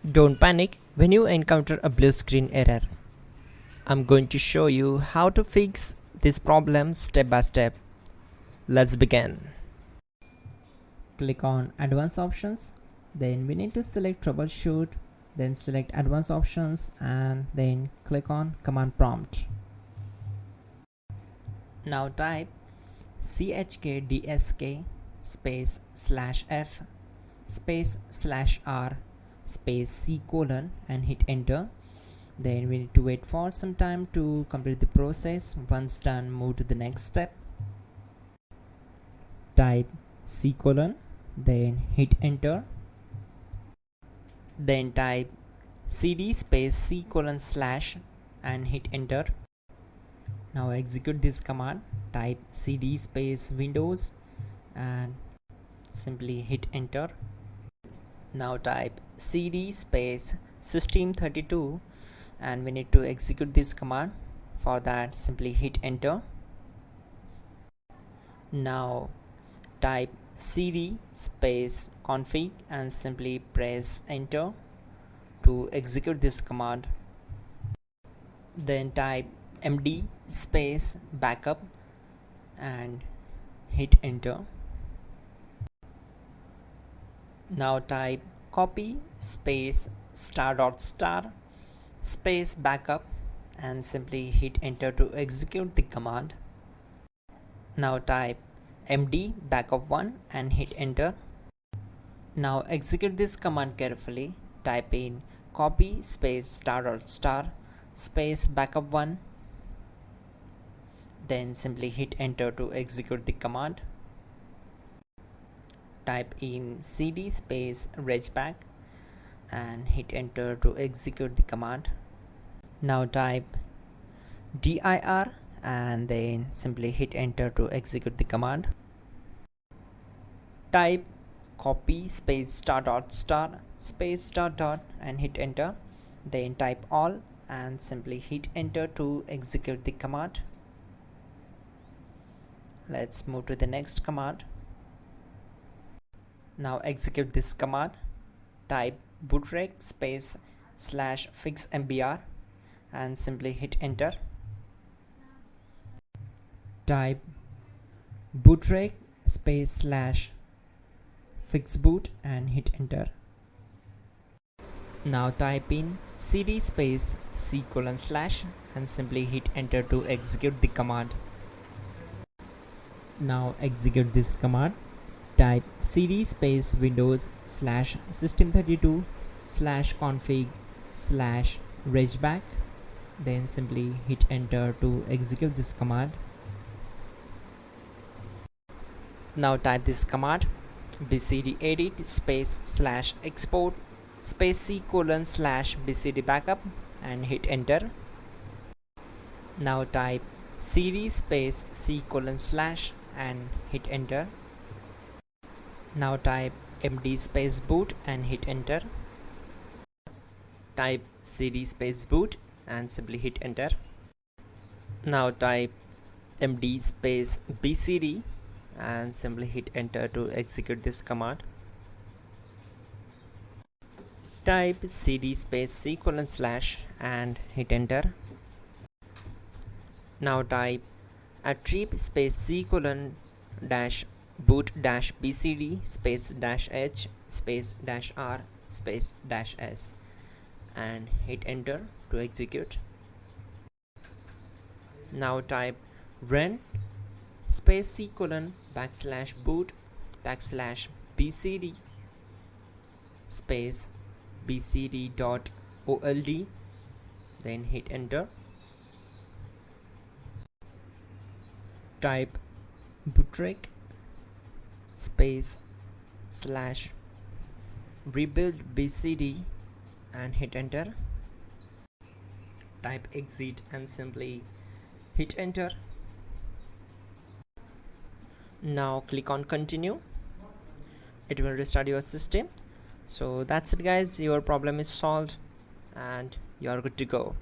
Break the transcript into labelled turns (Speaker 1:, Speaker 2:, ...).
Speaker 1: Don't panic when you encounter a blue screen error. I'm going to show you how to fix this problem step by step. Let's begin. Click on Advanced Options, then we need to select Troubleshoot, then select Advanced Options and then click on Command Prompt. Now type chkdsk space /f space /r space c : and hit enter. Then we need to wait for some time to complete the process. Once done, move to the next step. Type c : then hit enter. Then type cd space c : / and hit enter. Now execute this command. Type cd space windows and simply hit enter. Now type cd space system32 and we need to execute this command. For that, simply hit enter. Now type cd space config and simply press enter to execute this command. Then type md space backup and hit enter. Now type copy space ** space backup and simply hit enter to execute the command. Now type md backup1 and hit enter. Now execute this command carefully. Type in copy space ** space backup1, then simply hit enter to execute the command. Type in cd space regback and hit enter to execute the command. Now type dir and then simply hit enter to execute the command. Type copy space ** space .. and hit enter. Then type all and simply hit enter to execute the command. Let's move to the next command. Now execute this command. Type bootrec space /fixmbr and simply hit enter. Type bootrec space /fixboot and hit enter. Now type in cd space c : / and simply hit enter to execute the command. Now execute this command. Type cd space windows /system32 /config /regback, then simply hit enter to execute this command. Now type this command bcdedit space /export space c : /bcd backup and hit enter. Now type cd space c : / and hit enter. Now type md space boot and hit enter. Type cd space boot and simply hit enter. Now type md space bcd and simply hit enter to execute this command. Type cd space c : / and hit enter. Now type attrib space c : boot -bcd space -h space -r space -s and hit enter to execute. Now type run space c : \boot \bcd space bcd.old, then hit enter. Type bootrec space /rebuildbcd and hit enter. Type exit and simply hit enter. Now click on continue. It will restart your system. So that's it guys, your problem is solved and you are good to go.